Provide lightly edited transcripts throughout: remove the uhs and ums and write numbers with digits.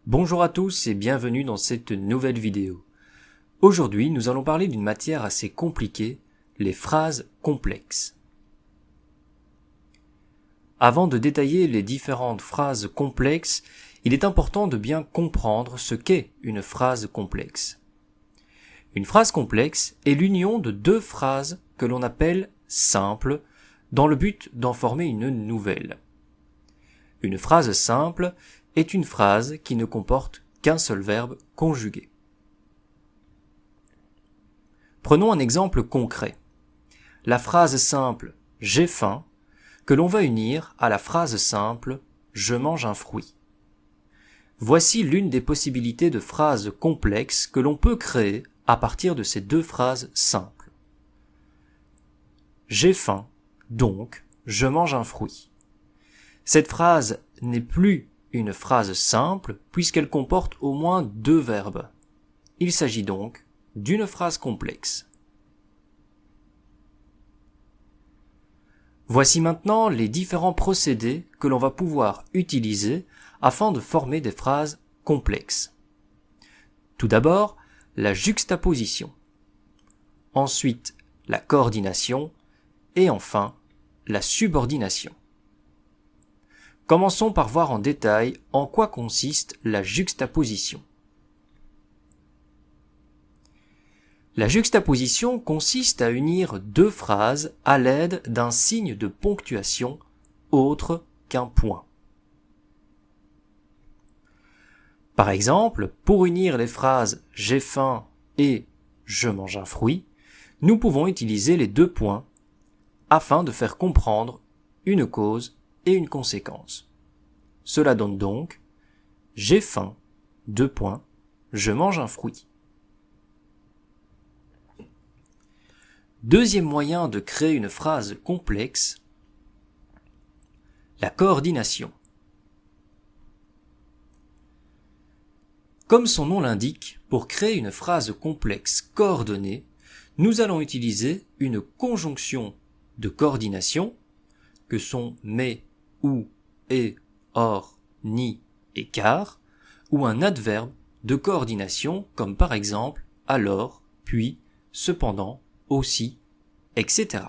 Bonjour à tous et bienvenue dans cette nouvelle vidéo. Aujourd'hui, nous allons parler d'une matière assez compliquée, les phrases complexes. Avant de détailler les différentes phrases complexes, il est important de bien comprendre ce qu'est une phrase complexe. Une phrase complexe est l'union de deux phrases que l'on appelle simples dans le but d'en former une nouvelle. Une phrase simple est une phrase qui ne comporte qu'un seul verbe conjugué. Prenons un exemple concret. La phrase simple « j'ai faim » que l'on va unir à la phrase simple « je mange un fruit ». Voici l'une des possibilités de phrases complexes que l'on peut créer à partir de ces deux phrases simples. J'ai faim, donc je mange un fruit. Cette phrase n'est plus une phrase simple puisqu'elle comporte au moins deux verbes. Il s'agit donc d'une phrase complexe. Voici maintenant les différents procédés que l'on va pouvoir utiliser afin de former des phrases complexes. Tout d'abord, la juxtaposition. Ensuite, la coordination et enfin, la subordination. Commençons par voir en détail en quoi consiste la juxtaposition. La juxtaposition consiste à unir deux phrases à l'aide d'un signe de ponctuation autre qu'un point. Par exemple, pour unir les phrases « j'ai faim » et « je mange un fruit », nous pouvons utiliser les deux points afin de faire comprendre une cause et une conséquence. Cela donne donc « j'ai faim, je mange un fruit ». Deuxième moyen de créer une phrase complexe, la coordination. Comme son nom l'indique, pour créer une phrase complexe coordonnée, nous allons utiliser une conjonction de coordination, que sont mais, ou, et, or, ni et car, ou un adverbe de coordination comme par exemple alors, puis, cependant, aussi, etc.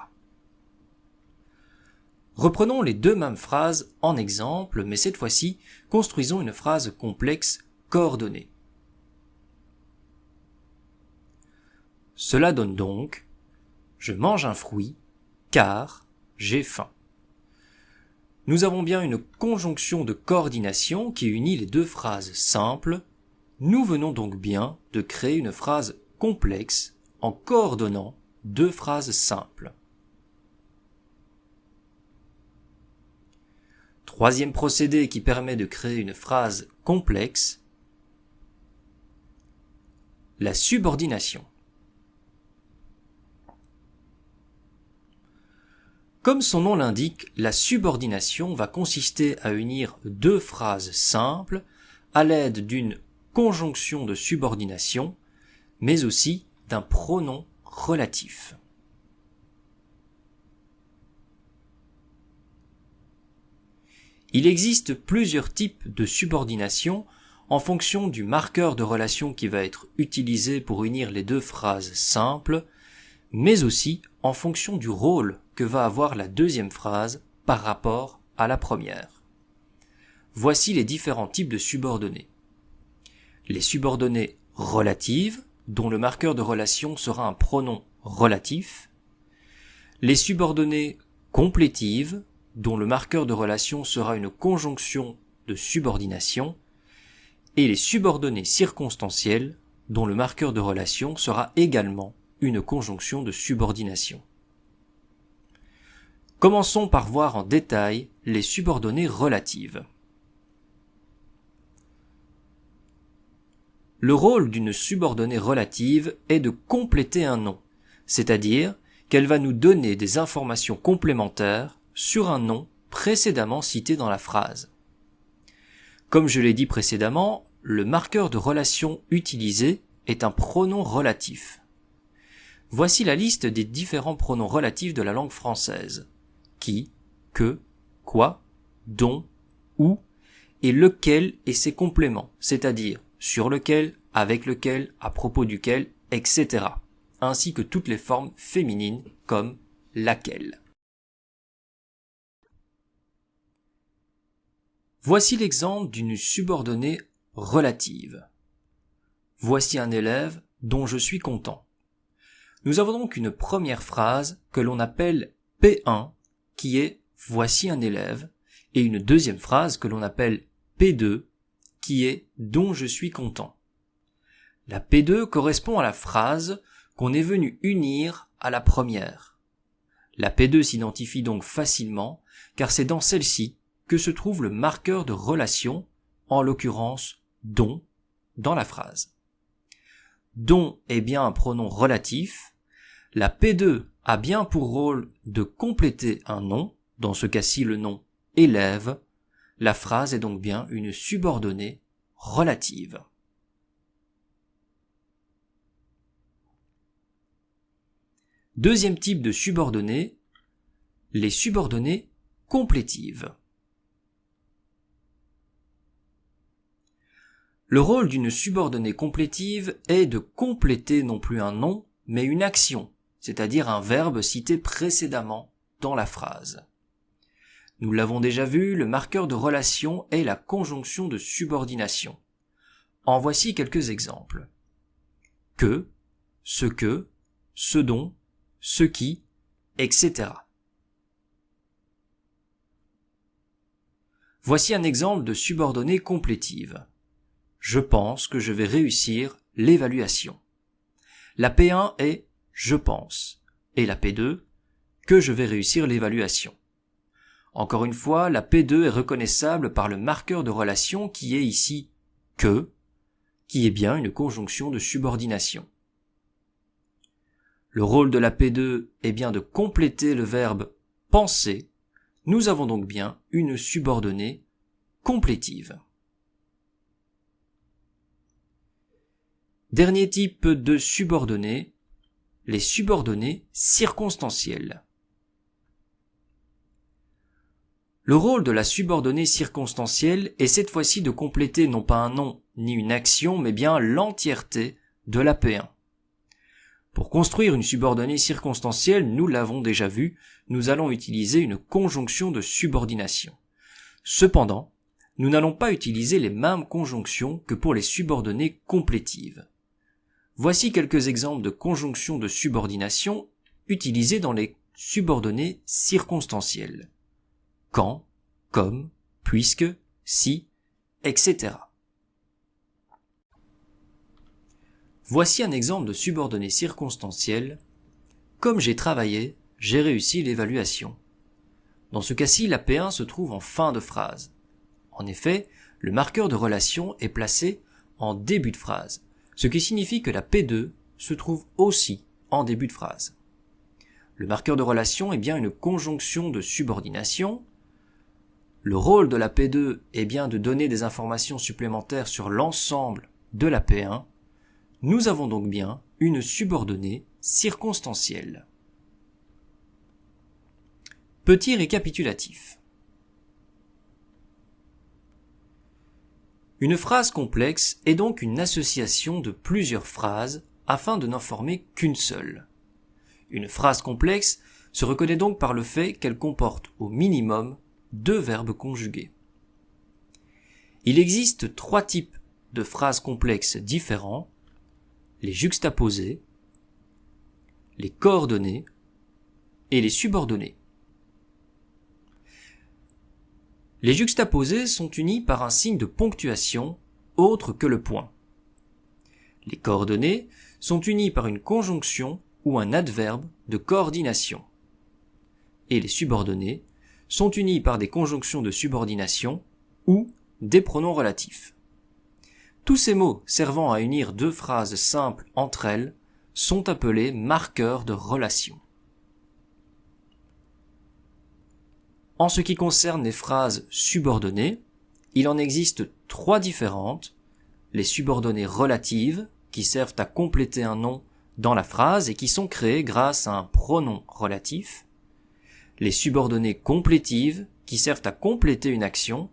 Reprenons les deux mêmes phrases en exemple, mais cette fois-ci, construisons une phrase complexe coordonnée. Cela donne donc « je mange un fruit car j'ai faim ». Nous avons bien une conjonction de coordination qui unit les deux phrases simples. Nous venons donc bien de créer une phrase complexe en coordonnant deux phrases simples. Troisième procédé qui permet de créer une phrase complexe, la subordination. Comme son nom l'indique, la subordination va consister à unir deux phrases simples à l'aide d'une conjonction de subordination, mais aussi d'un pronom relatif. Il existe plusieurs types de subordination en fonction du marqueur de relation qui va être utilisé pour unir les deux phrases simples, mais aussi en fonction du rôle que va avoir la deuxième phrase par rapport à la première. Voici les différents types de subordonnées. Les subordonnées relatives, dont le marqueur de relation sera un pronom relatif. Les subordonnées complétives, dont le marqueur de relation sera une conjonction de subordination. Et les subordonnées circonstancielles, dont le marqueur de relation sera également une conjonction de subordination. Commençons par voir en détail les subordonnées relatives. Le rôle d'une subordonnée relative est de compléter un nom, c'est-à-dire qu'elle va nous donner des informations complémentaires sur un nom précédemment cité dans la phrase. Comme je l'ai dit précédemment, le marqueur de relation utilisé est un pronom relatif. Voici la liste des différents pronoms relatifs de la langue française. Qui, que, quoi, dont, où, et lequel et ses compléments, c'est-à-dire sur lequel, avec lequel, à propos duquel, etc. ainsi que toutes les formes féminines comme laquelle. Voici l'exemple d'une subordonnée relative. Voici un élève dont je suis content. Nous avons donc une première phrase que l'on appelle P1 qui est voici un élève et une deuxième phrase que l'on appelle P2 qui est dont je suis content. La P2 correspond à la phrase qu'on est venu unir à la première. La P2 s'identifie donc facilement car c'est dans celle-ci que se trouve le marqueur de relation, en l'occurrence dont, dans la phrase. Dont est bien un pronom relatif. La P2 a bien pour rôle de compléter un nom, dans ce cas-ci le nom élève. La phrase est donc bien une subordonnée relative. Deuxième type de subordonnée, les subordonnées complétives. Le rôle d'une subordonnée complétive est de compléter non plus un nom, mais une action, c'est-à-dire un verbe cité précédemment dans la phrase. Nous l'avons déjà vu, le marqueur de relation est la conjonction de subordination. En voici quelques exemples. Que, ce dont, ce qui, etc. Voici un exemple de subordonnée complétive. Je pense que je vais réussir l'évaluation. La P1 est je pense et la P2 que je vais réussir l'évaluation. Encore une fois, la P2 est reconnaissable par le marqueur de relation qui est ici que, qui est bien une conjonction de subordination. Le rôle de la P2 est bien de compléter le verbe penser. Nous avons donc bien une subordonnée complétive. Dernier type de subordonnées, les subordonnées circonstancielles. Le rôle de la subordonnée circonstancielle est cette fois-ci de compléter non pas un nom ni une action, mais bien l'entièreté de la P1. Pour construire une subordonnée circonstancielle, nous l'avons déjà vu, nous allons utiliser une conjonction de subordination. Cependant, nous n'allons pas utiliser les mêmes conjonctions que pour les subordonnées complétives. Voici quelques exemples de conjonctions de subordination utilisées dans les subordonnées circonstancielles. Quand, comme, puisque, si, etc. Voici un exemple de subordonnée circonstancielle. Comme j'ai travaillé, j'ai réussi l'évaluation. Dans ce cas-ci, la P1 se trouve en fin de phrase. En effet, le marqueur de relation est placé en début de phrase, ce qui signifie que la P2 se trouve aussi en début de phrase. Le marqueur de relation est bien une conjonction de subordination. Le rôle de la P2 est bien de donner des informations supplémentaires sur l'ensemble de la P1. Nous avons donc bien une subordonnée circonstancielle. Petit récapitulatif. Une phrase complexe est donc une association de plusieurs phrases afin de n'en former qu'une seule. Une phrase complexe se reconnaît donc par le fait qu'elle comporte au minimum 2 verbes conjugués. Il existe 3 types de phrases complexes différents: les juxtaposées, les coordonnées et les subordonnées. Les juxtaposées sont unies par un signe de ponctuation autre que le point. Les coordonnées sont unies par une conjonction ou un adverbe de coordination. Et les subordonnées sont unies par des conjonctions de subordination ou des pronoms relatifs. Tous ces mots servant à unir 2 phrases simples entre elles sont appelés marqueurs de relation. En ce qui concerne les phrases subordonnées, il en existe 3 différentes: les subordonnées relatives, qui servent à compléter un nom dans la phrase et qui sont créées grâce à un pronom relatif; les subordonnées complétives, qui servent à compléter une action,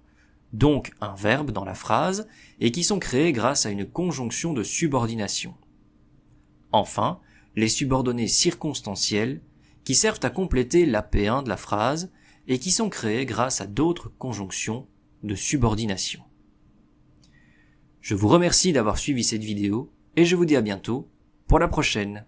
donc un verbe dans la phrase, et qui sont créés grâce à une conjonction de subordination. Enfin, les subordonnés circonstanciels, qui servent à compléter l'AP1 de la phrase, et qui sont créés grâce à d'autres conjonctions de subordination. Je vous remercie d'avoir suivi cette vidéo, et je vous dis à bientôt pour la prochaine.